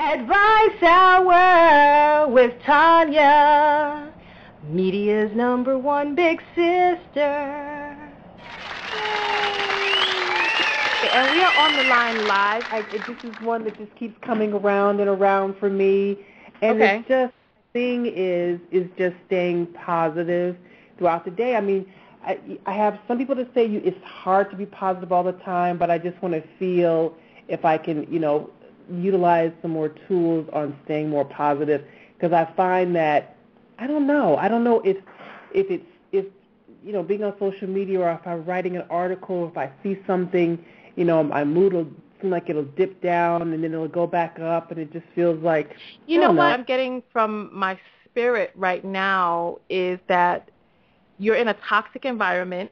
Advice Hour with Tanya, media's #1 big sister. And we are on the line live. This is one that just keeps coming around and around for me. And it's just, the thing is just staying positive throughout the day. I mean, I have some people that say it's hard to be positive all the time, but I just want to feel if I can, utilize some more tools on staying more positive, because I find that I don't know if being on social media, or if I'm writing an article, if I see something, my mood will seem like it'll dip down and then it'll go back up, and it just feels like you know what I'm getting from my spirit right now is that you're in a toxic environment,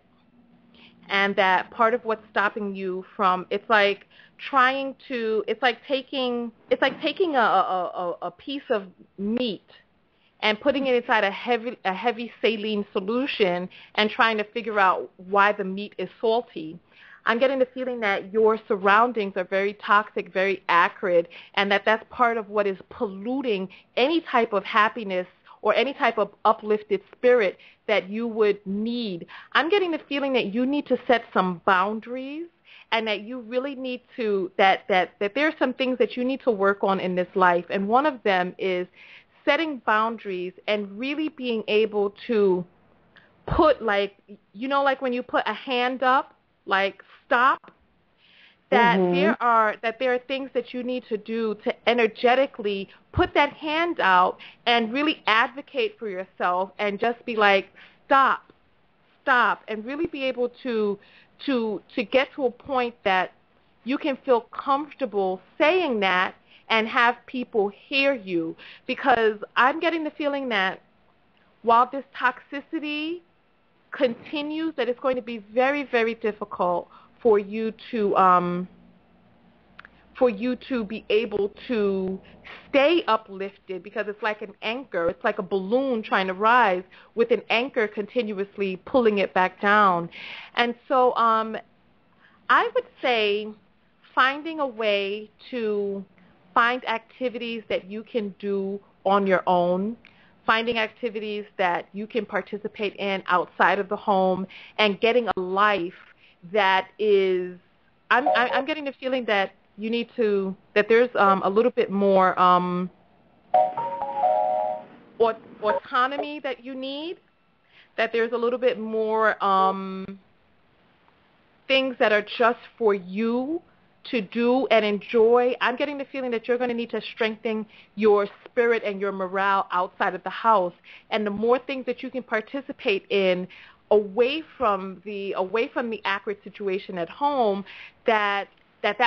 and that part of what's stopping you from it's like taking a piece of meat and putting it inside a heavy saline solution and trying to figure out why the meat is salty. I'm getting the feeling that your surroundings are very toxic, very acrid, and that's part of what is polluting any type of happiness or any type of uplifted spirit that you would need. I'm getting the feeling that you need to set some boundaries, and that you really need to, that there are some things that you need to work on in this life. And one of them is setting boundaries and really being able to put, like when you put a hand up, like stop, that there are things that you need to do to energetically put that hand out and really advocate for yourself and just be like, stop, and really be able to get to a point that you can feel comfortable saying that and have people hear you. Because I'm getting the feeling that while this toxicity continues, that it's going to be very, very difficult for you to be able to stay uplifted, because it's like an anchor. It's like a balloon trying to rise with an anchor continuously pulling it back down. And so I would say finding a way to find activities that you can do on your own, finding activities that you can participate in outside of the home, and getting a life that is, I'm getting the feeling that you need to, that there's a little bit more autonomy that you need, that there's a little bit more things that are just for you to do and enjoy. I'm getting the feeling that you're going to need to strengthen your spirit and your morale outside of the house. And the more things that you can participate in away from the acrid situation at home, that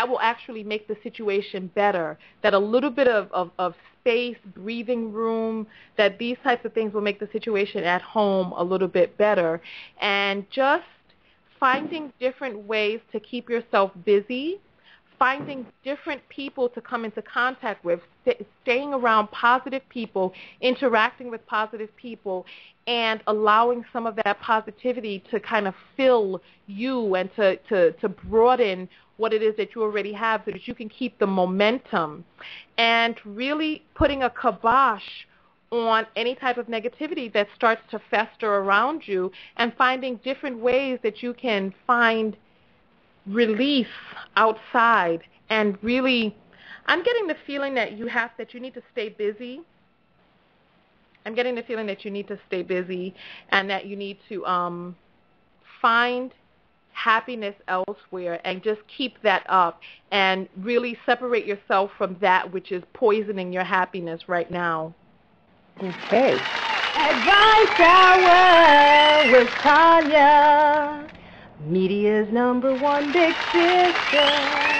will actually make the situation better, that a little bit of space, breathing room, that these types of things will make the situation at home a little bit better. And just finding different ways to keep yourself busy, finding different people to come into contact with, staying around positive people, interacting with positive people, and allowing some of that positivity to kind of fill you and to broaden what it is that you already have, so that you can keep the momentum, and really putting a kibosh on any type of negativity that starts to fester around you, and finding different ways that you can find relief outside. And really, I'm getting the feeling that you need to stay busy. I'm getting the feeling that you need to stay busy, and that you need to find happiness elsewhere, and just keep that up, and really separate yourself from that which is poisoning your happiness right now. Okay. Advice Hour with Tanya, media's #1 big sister.